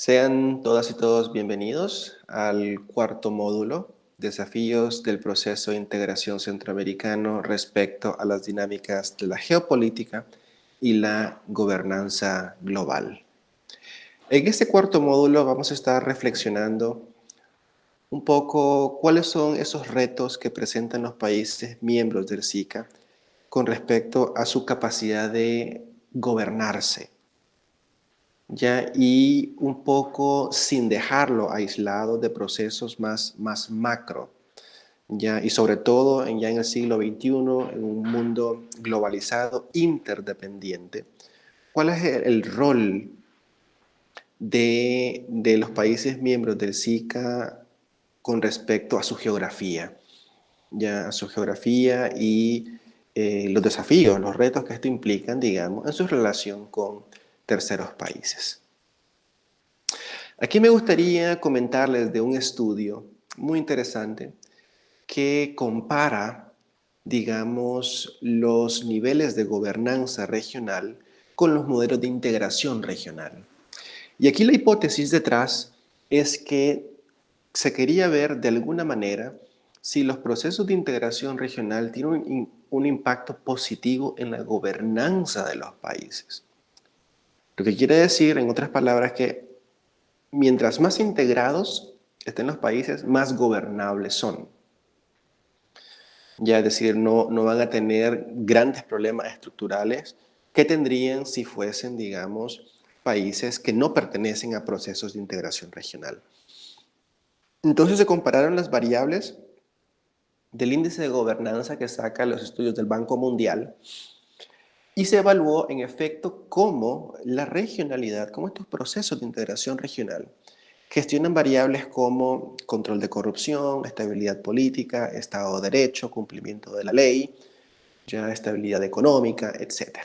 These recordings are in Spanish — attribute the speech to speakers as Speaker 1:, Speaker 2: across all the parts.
Speaker 1: Sean todas y todos bienvenidos al cuarto módulo, Desafíos del proceso de integración centroamericano respecto a las dinámicas de la geopolítica y la gobernanza global. En este cuarto módulo vamos a estar reflexionando un poco cuáles son esos retos que presentan los países miembros del SICA con respecto a su capacidad de gobernarse, ¿ya? Y un poco sin dejarlo aislado de procesos más macro, ¿ya? Y sobre todo ya en el siglo XXI, en un mundo globalizado, interdependiente, ¿cuál es el rol de los países miembros del SICA con respecto a su geografía? ¿Ya? A su geografía y los desafíos, los retos que esto implican, digamos, en su relación con terceros países. Aquí me gustaría comentarles de un estudio muy interesante que compara, digamos, los niveles de gobernanza regional con los modelos de integración regional. Y aquí la hipótesis detrás es que se quería ver de alguna manera si los procesos de integración regional tienen un impacto positivo en la gobernanza de los países. Lo que quiere decir, en otras palabras, que mientras más integrados estén los países, más gobernables son. Ya es decir, no van a tener grandes problemas estructurales que tendrían si fuesen, digamos, países que no pertenecen a procesos de integración regional. Entonces se compararon las variables del índice de gobernanza que saca los estudios del Banco Mundial y se evaluó en efecto cómo la regionalidad, cómo estos procesos de integración regional gestionan variables como control de corrupción, estabilidad política, Estado de Derecho, cumplimiento de la ley, ya estabilidad económica, etc.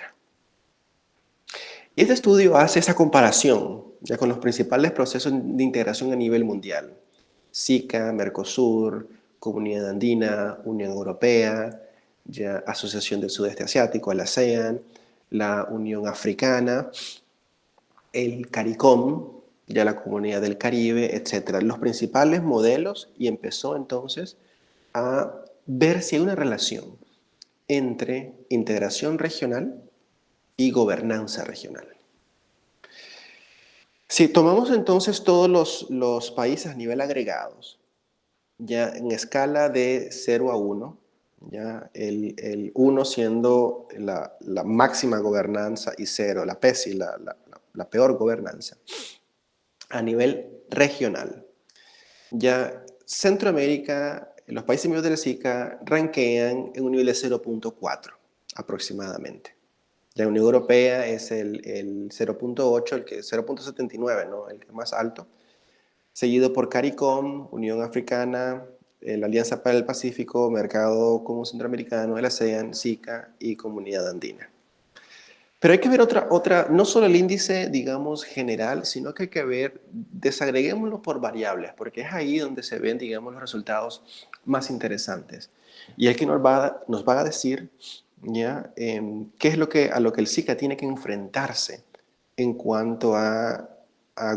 Speaker 1: Este estudio hace esa comparación ya con los principales procesos de integración a nivel mundial. SICA, Mercosur, Comunidad Andina, Unión Europea, ya Asociación del Sudeste Asiático, la ASEAN, la Unión Africana, el CARICOM, ya la Comunidad del Caribe, etc. Los principales modelos, y empezó entonces a ver si hay una relación entre integración regional y gobernanza regional. Si tomamos entonces todos los países a nivel agregados, ya en escala de 0 a 1, ya el 1 siendo la máxima gobernanza y 0, la pésima, la peor gobernanza, a nivel regional. Ya Centroamérica, los países miembros de la SICA ranquean en un nivel de 0.4 aproximadamente. La Unión Europea es el 0.8, el que 0.79, ¿no? El que es más alto, seguido por CARICOM, Unión Africana, la Alianza para el Pacífico, Mercado Común Centroamericano, el ASEAN, SICA y Comunidad Andina. Pero hay que ver no solo el índice, digamos, general, sino que hay que ver, desagreguémoslo por variables, porque es ahí donde se ven, digamos, los resultados más interesantes. Y el que nos va a decir, ¿ya? Qué es a lo que el SICA tiene que enfrentarse en cuanto a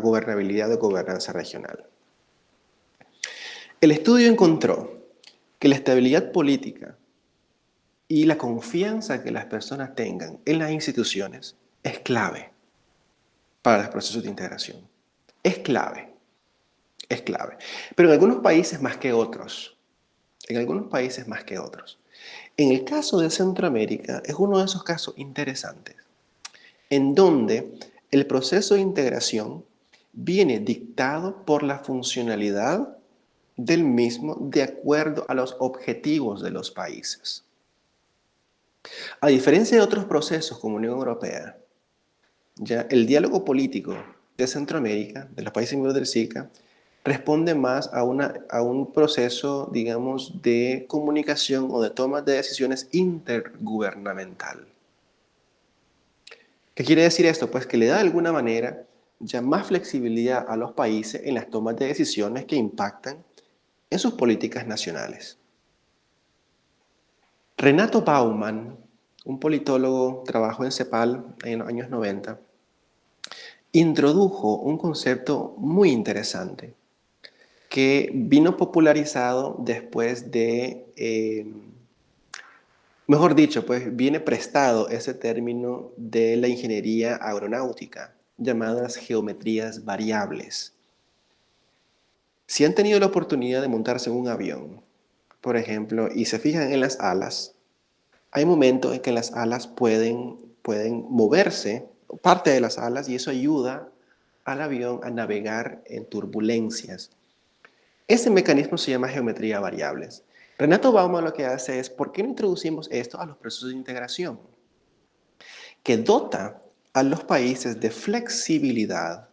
Speaker 1: gobernabilidad o gobernanza regional. El estudio encontró que la estabilidad política y la confianza que las personas tengan en las instituciones es clave para los procesos de integración. Es clave, es clave. Pero en algunos países más que otros. En algunos países más que otros. En el caso de Centroamérica es uno de esos casos interesantes, en donde el proceso de integración viene dictado por la funcionalidad del mismo de acuerdo a los objetivos de los países. A diferencia de otros procesos como Unión Europea, ya el diálogo político de Centroamérica, de los países miembros del SICA, responde más a un proceso, digamos, de comunicación o de toma de decisiones intergubernamental. ¿Qué quiere decir esto? Pues que le da de alguna manera ya más flexibilidad a los países en las tomas de decisiones que impactan en sus políticas nacionales. Renato Bauman, un politólogo, trabajó en CEPAL en los años 90 introdujo un concepto muy interesante que vino popularizado después de, mejor dicho, pues viene prestado ese término de la ingeniería aeronáutica, llamadas geometrías variables. Si han tenido la oportunidad de montarse en un avión, por ejemplo, y se fijan en las alas, hay momentos en que las alas pueden moverse, parte de las alas, y eso ayuda al avión a navegar en turbulencias. Ese mecanismo se llama geometría variables. Renato Bauman lo que hace es, ¿por qué no introducimos esto a los procesos de integración? Que dota a los países de flexibilidad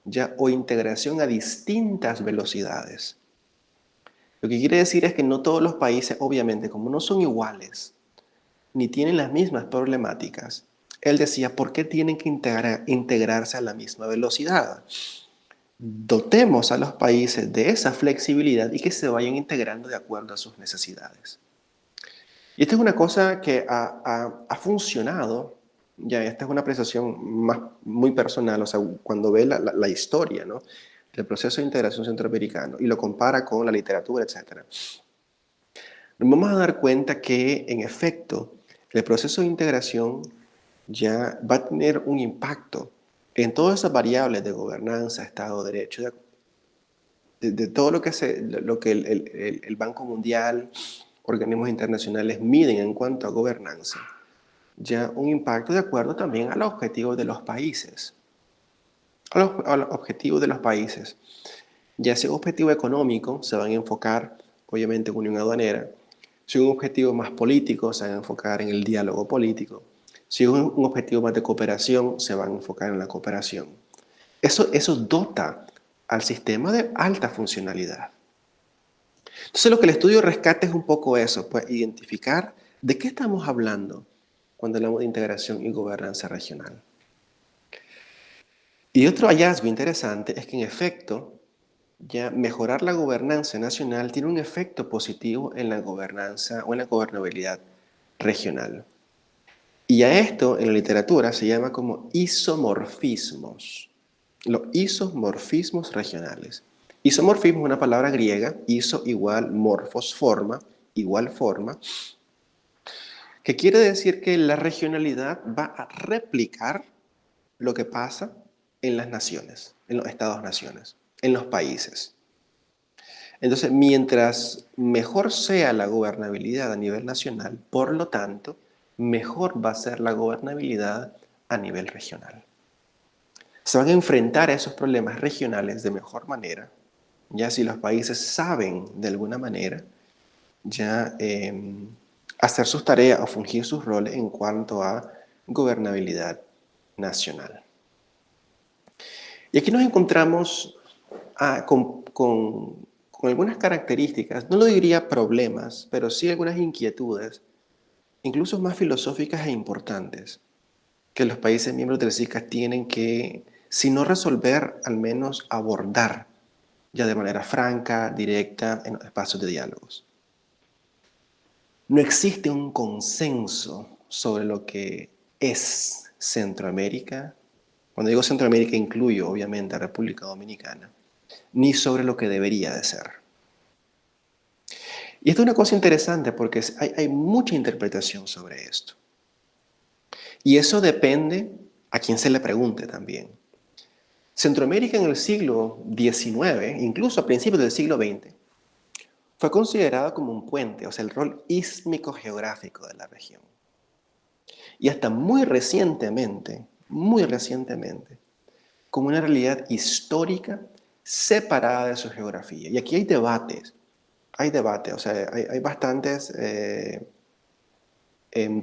Speaker 1: ya, o integración a distintas velocidades. Lo que quiere decir es que no todos los países, obviamente, como no son iguales, ni tienen las mismas problemáticas, él decía, ¿por qué tienen que integrarse a la misma velocidad? Dotemos a los países de esa flexibilidad y que se vayan integrando de acuerdo a sus necesidades. Y esta es una cosa que ha funcionado, ya esta es una apreciación más, muy personal, o sea, cuando ve la historia, ¿no?, del proceso de integración centroamericano y lo compara con la literatura, etc., nos vamos a dar cuenta que, en efecto, el proceso de integración ya va a tener un impacto en todas esas variables de gobernanza, Estado de Derecho, de todo lo que el Banco Mundial, organismos internacionales miden en cuanto a gobernanza, ya un impacto de acuerdo también a los objetivos de los países. A los objetivos de los países. Ya sea un objetivo económico, se van a enfocar obviamente en unión aduanera. Si un objetivo más político, se van a enfocar en el diálogo político. Si es un objetivo más de cooperación, se van a enfocar en la cooperación. Eso dota al sistema de alta funcionalidad. Entonces lo que el estudio rescata es un poco eso, pues identificar de qué estamos hablando cuando hablamos de integración y gobernanza regional. Y otro hallazgo interesante es que, en efecto, ya mejorar la gobernanza nacional tiene un efecto positivo en la gobernanza o en la gobernabilidad regional. Y a esto en la literatura se llama como isomorfismos. Los isomorfismos regionales. Isomorfismo es una palabra griega, iso igual morfos, forma, igual forma, que quiere decir que la regionalidad va a replicar lo que pasa en las naciones, en los estados-naciones, en los países. Entonces, mientras mejor sea la gobernabilidad a nivel nacional, por lo tanto, mejor va a ser la gobernabilidad a nivel regional. Se van a enfrentar a esos problemas regionales de mejor manera, ya si los países saben de alguna manera ya hacer sus tareas o fungir sus roles en cuanto a gobernabilidad nacional. Y aquí nos encontramos con algunas características, no lo diría problemas, pero sí algunas inquietudes, incluso más filosóficas e importantes, que los países miembros del SICA tienen que, si no resolver, al menos abordar ya de manera franca, directa, en los espacios de diálogos. No existe un consenso sobre lo que es Centroamérica. Cuando digo Centroamérica incluyo obviamente a República Dominicana, ni sobre lo que debería de ser. Y esto es una cosa interesante porque hay mucha interpretación sobre esto. Y eso depende a quien se le pregunte también. Centroamérica en el siglo XIX, incluso a principios del siglo XX, fue considerado como un puente, o sea, el rol ísmico geográfico de la región. Y hasta muy recientemente, como una realidad histórica separada de su geografía. Y aquí hay debates, o sea, hay bastantes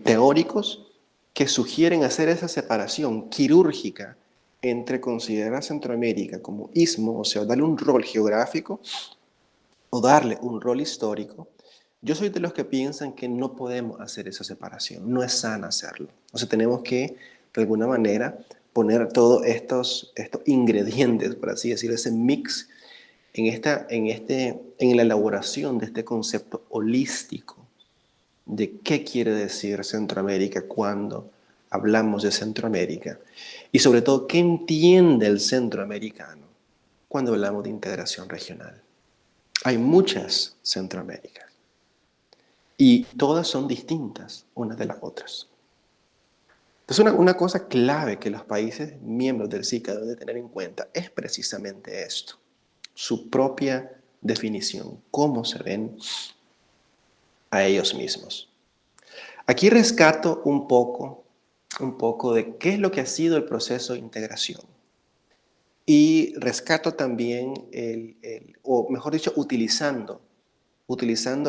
Speaker 1: teóricos que sugieren hacer esa separación quirúrgica entre considerar a Centroamérica como istmo, o sea, darle un rol geográfico o darle un rol histórico. Yo soy de los que piensan que no podemos hacer esa separación, no es sana hacerlo. O sea, tenemos que, de alguna manera, poner todos estos ingredientes, por así decirlo, ese mix en la elaboración de este concepto holístico de qué quiere decir Centroamérica cuando hablamos de Centroamérica? Y sobre todo, ¿qué entiende el centroamericano cuando hablamos de integración regional? Hay muchas Centroaméricas y todas son distintas unas de las otras. Entonces, una cosa clave que los países miembros del SICA deben de tener en cuenta es precisamente esto, su propia definición, cómo se ven a ellos mismos. Aquí rescato un poco de qué es lo que ha sido el proceso de integración. Y rescato también, o mejor dicho, utilizando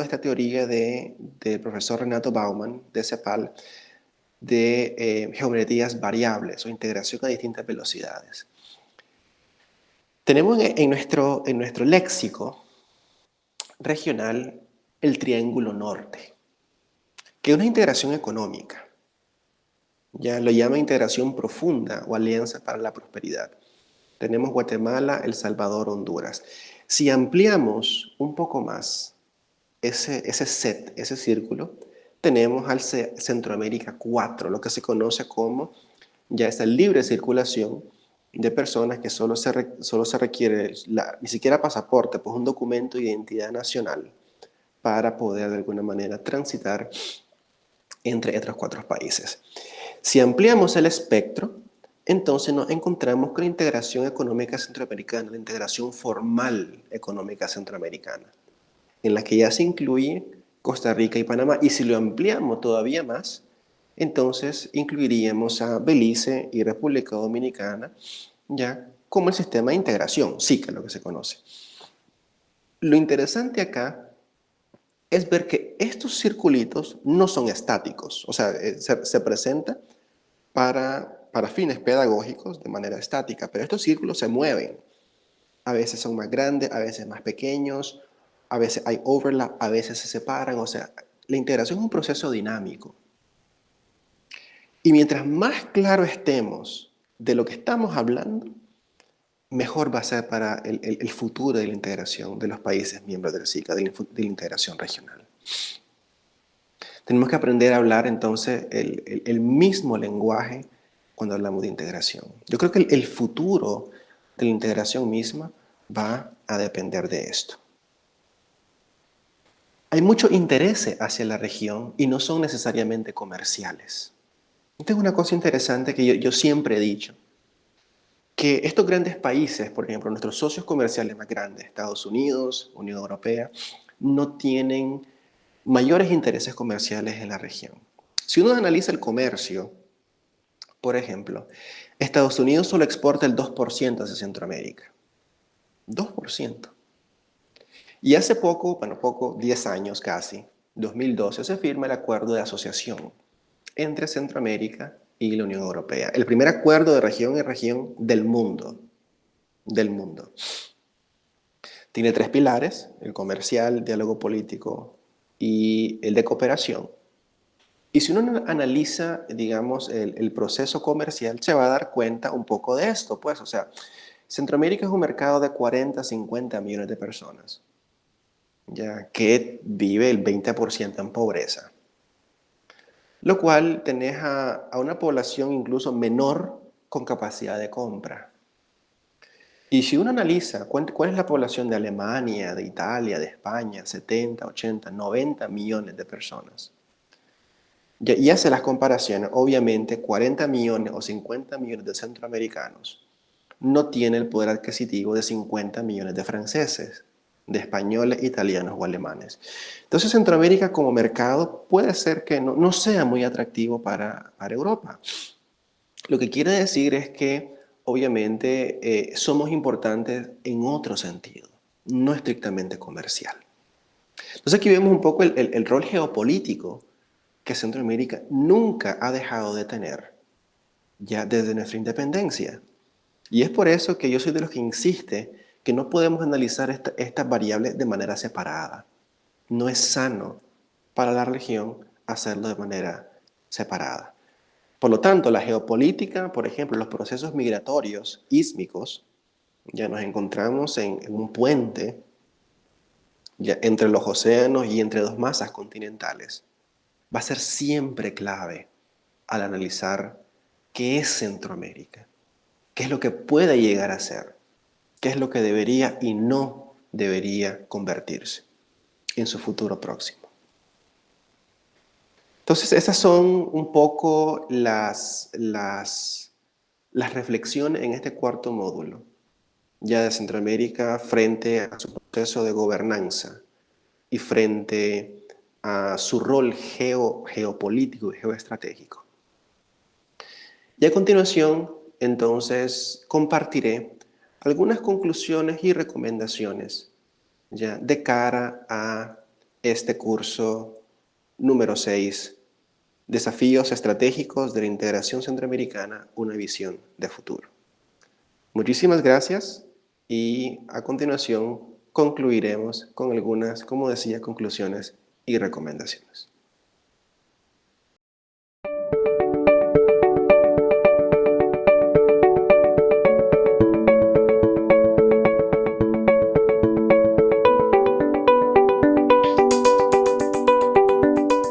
Speaker 1: esta teoría del profesor Renato Bauman, de CEPAL, de geometrías variables o integración a distintas velocidades. Tenemos en nuestro léxico regional el triángulo norte, que es una integración económica. Ya lo llama integración profunda o alianza para la prosperidad. Tenemos Guatemala, El Salvador, Honduras. Si ampliamos un poco más ese círculo, tenemos al Centroamérica 4, lo que se conoce como ya esa libre circulación de personas que solo se requiere, ni siquiera pasaporte, pues un documento de identidad nacional para poder de alguna manera transitar entre estos 4 países. Si ampliamos el espectro, entonces nos encontramos con la integración económica centroamericana, la integración formal económica centroamericana, en la que ya se incluye Costa Rica y Panamá. Y si lo ampliamos todavía más, entonces incluiríamos a Belice y República Dominicana, ya como el sistema de integración, SICA, lo que se conoce. Lo interesante acá es ver que estos circulitos no son estáticos, o sea, se presenta para fines pedagógicos de manera estática, pero estos círculos se mueven. A veces son más grandes, a veces más pequeños, a veces hay overlap, a veces se separan, o sea, la integración es un proceso dinámico. Y mientras más claro estemos de lo que estamos hablando, mejor va a ser para el futuro de la integración de los países miembros del SICA, de la integración regional. Tenemos que aprender a hablar entonces el mismo lenguaje cuando hablamos de integración. Yo creo que el futuro de la integración misma va a depender de esto. Hay mucho interés hacia la región y no son necesariamente comerciales. Esta es una cosa interesante que yo siempre he dicho, que estos grandes países, por ejemplo, nuestros socios comerciales más grandes, Estados Unidos, Unión Europea, no tienen mayores intereses comerciales en la región. Si uno analiza el comercio, por ejemplo, Estados Unidos solo exporta el 2% hacia Centroamérica. 2%. Y hace poco, 10 años casi, 2012, se firma el acuerdo de asociación entre Centroamérica y la Unión Europea. El primer acuerdo de región en región del mundo. Del mundo. Tiene 3 pilares: el comercial, el diálogo político y el de cooperación. Y si uno analiza, digamos, el proceso comercial, se va a dar cuenta un poco de esto, pues, o sea, Centroamérica es un mercado de 40, 50 millones de personas, ya que vive el 20% en pobreza, lo cual tenés a una población incluso menor con capacidad de compra. Y si uno analiza cuál es la población de Alemania, de Italia, de España, 70, 80, 90 millones de personas, y hace las comparaciones, obviamente 40 millones o 50 millones de centroamericanos no tienen el poder adquisitivo de 50 millones de franceses, de españoles, italianos o alemanes. Entonces Centroamérica como mercado puede ser que no sea muy atractivo para Europa. Lo que quiere decir es que obviamente somos importantes en otro sentido, no estrictamente comercial. Entonces aquí vemos un poco el rol geopolítico que Centroamérica nunca ha dejado de tener, ya desde nuestra independencia. Y es por eso que yo soy de los que insiste que no podemos analizar estas variables de manera separada. No es sano para la región hacerlo de manera separada. Por lo tanto, la geopolítica, por ejemplo, los procesos migratorios ísmicos, ya nos encontramos en un puente ya entre los océanos y entre dos masas continentales. Va a ser siempre clave al analizar qué es Centroamérica, qué es lo que puede llegar a ser, qué es lo que debería y no debería convertirse en su futuro próximo. Entonces, esas son un poco las reflexiones en este cuarto módulo, ya de Centroamérica frente a su proceso de gobernanza y frente a su rol geopolítico y geoestratégico. Y a continuación, entonces, compartiré algunas conclusiones y recomendaciones ya de cara a este curso número 6, Desafíos estratégicos de la integración centroamericana, una visión de futuro. Muchísimas gracias y a continuación concluiremos con algunas, como decía, conclusiones y recomendaciones.